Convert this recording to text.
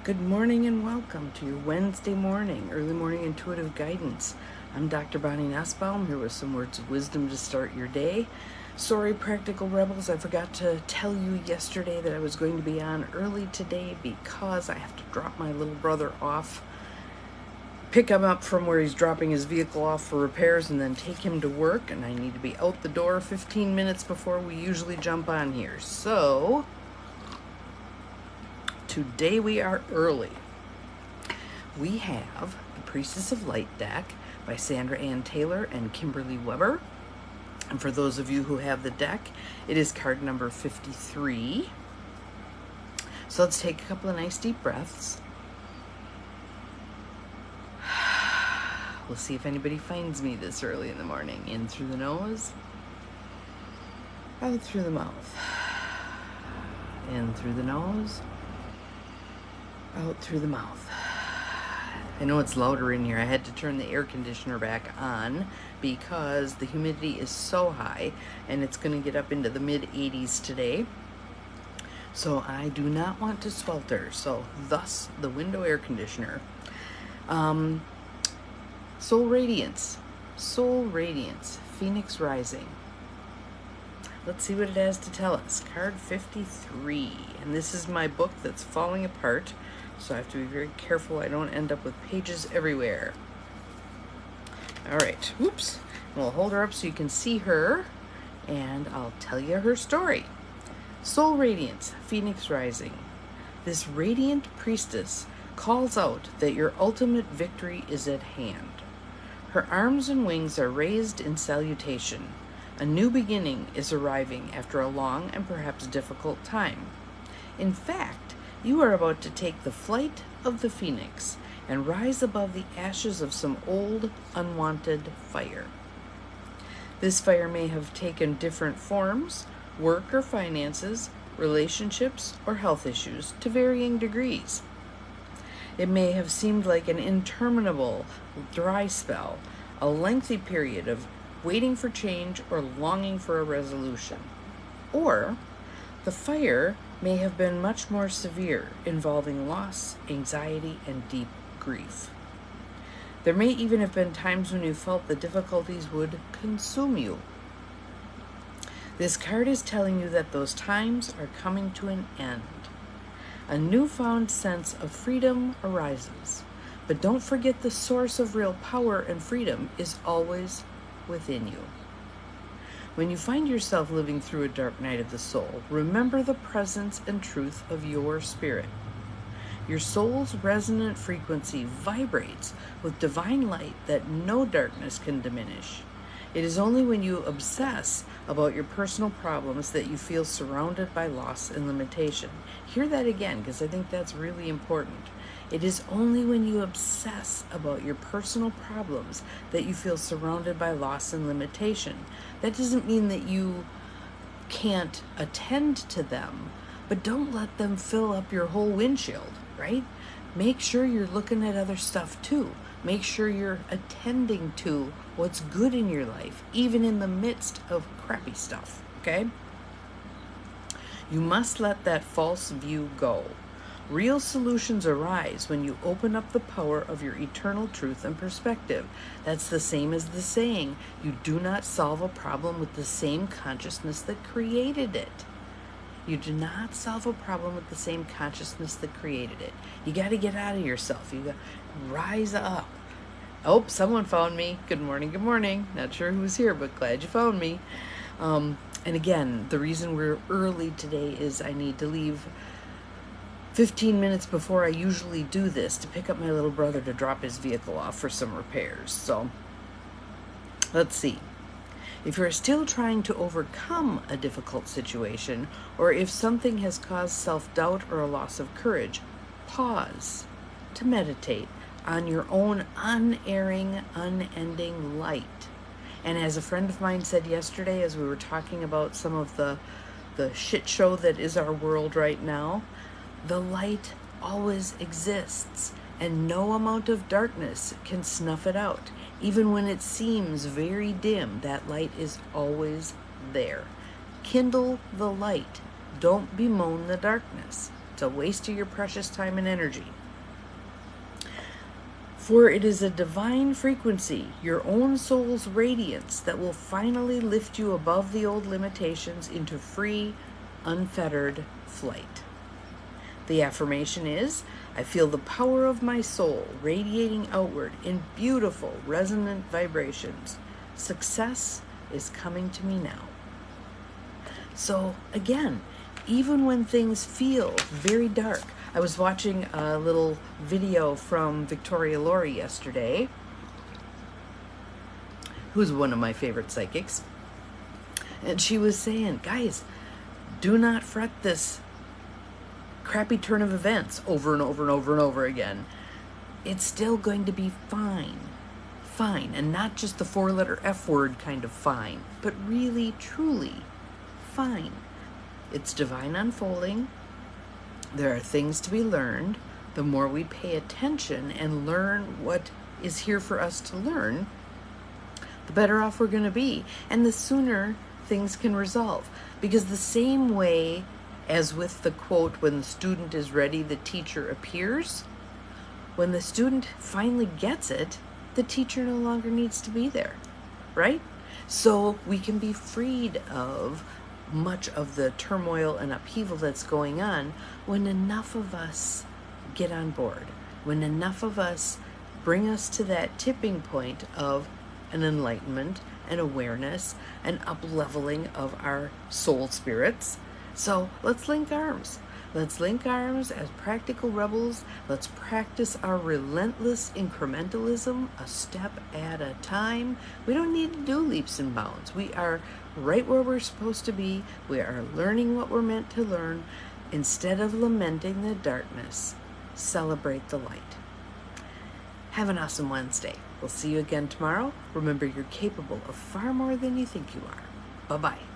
Good morning and welcome to your Wednesday morning, early morning intuitive guidance. I'm Dr. Bonnie Nussbaum here with some words of wisdom to start your day. Sorry, practical rebels, I forgot to tell you yesterday that I was going to be on early today because I have to drop my little brother off, pick him up from where he's dropping his vehicle off for repairs, and then take him to work, and I need to be out the door 15 minutes before we usually jump on here. So today we are early. We have The Priestess of Light deck by Sandra Ann Taylor and Kimberly Weber. And for those of you who have the deck, it is card number 53. So let's take a couple of nice deep breaths. We'll see if anybody finds me this early in the morning. In through the nose, out through the mouth. In through the nose, out through the mouth. I know it's louder in here. I had to turn the air conditioner back on because the humidity is so high and it's going to get up into the mid-80s today. So I do not want to swelter. So thus the window air conditioner. Soul Radiance. Soul Radiance. Phoenix Rising. Let's see what it has to tell us. Card 53. And this is my book that's falling apart, so I have to be very careful I don't end up with pages everywhere. All right, whoops. We'll hold her up so you can see her, and I'll tell you her story. Soul Radiance, Phoenix Rising. This radiant priestess calls out that your ultimate victory is at hand. Her arms and wings are raised in salutation. A new beginning is arriving after a long and perhaps difficult time. In fact, you are about to take the flight of the phoenix and rise above the ashes of some old, unwanted fire. This fire may have taken different forms: work or finances, relationships, or health issues to varying degrees. It may have seemed like an interminable dry spell, a lengthy period of waiting for change or longing for a resolution. Or the fire may have been much more severe, involving loss, anxiety, and deep grief. There may even have been times when you felt the difficulties would consume you. This card is telling you that those times are coming to an end. A newfound sense of freedom arises, but don't forget the source of real power and freedom is always within you. When you find yourself living through a dark night of the soul, remember the presence and truth of your spirit. Your soul's resonant frequency vibrates with divine light that no darkness can diminish. It is only when you obsess about your personal problems that you feel surrounded by loss and limitation. Hear that again, because I think that's really important. It is only when you obsess about your personal problems that you feel surrounded by loss and limitation. That doesn't mean that you can't attend to them, but don't let them fill up your whole windshield, right? Make sure you're looking at other stuff too. Make sure you're attending to what's good in your life, even in the midst of crappy stuff, okay? You must let that false view go. Real solutions arise when you open up the power of your eternal truth and perspective. That's the same as the saying, you do not solve a problem with the same consciousness that created it. You do not solve a problem with the same consciousness that created it. You got to get out of yourself. You got to rise up. Oh, someone found me. Good morning, good morning. Not sure who's here, but glad you found me. And again, the reason we're early today is I need to leave 15 minutes before I usually do this to pick up my little brother to drop his vehicle off for some repairs. So let's see. If you're still trying to overcome a difficult situation, or if something has caused self-doubt or a loss of courage, pause to meditate on your own unerring, unending light. And as a friend of mine said yesterday, as we were talking about some of the shit show that is our world right now, the light always exists, and no amount of darkness can snuff it out. Even when it seems very dim, that light is always there. Kindle the light. Don't bemoan the darkness. It's a waste of your precious time and energy. For it is a divine frequency, your own soul's radiance, that will finally lift you above the old limitations into free, unfettered flight. The affirmation is, I feel the power of my soul radiating outward in beautiful, resonant vibrations. Success is coming to me now. So again, even when things feel very dark, I was watching a little video from Victoria Laurie yesterday, who's one of my favorite psychics, and she was saying, guys, do not fret this crappy turn of events over and over and over and over again. It's still going to be fine. Fine, and not just the four-letter F word kind of fine, but really, truly fine. It's divine unfolding. There are things to be learned. The more we pay attention and learn what is here for us to learn, the better off we're going to be, and the sooner things can resolve. Because the same way as with the quote, when the student is ready, the teacher appears, when the student finally gets it, the teacher no longer needs to be there, right? So we can be freed of much of the turmoil and upheaval that's going on when enough of us get on board, when enough of us bring us to that tipping point of an enlightenment, an awareness, an up-leveling of our soul spirits. So let's link arms. Let's link arms as practical rebels. Let's practice our relentless incrementalism, a step at a time. We don't need to do leaps and bounds. We are right where we're supposed to be. We are learning what we're meant to learn. Instead of lamenting the darkness, celebrate the light. Have an awesome Wednesday. We'll see you again tomorrow. Remember, you're capable of far more than you think you are. Bye-bye.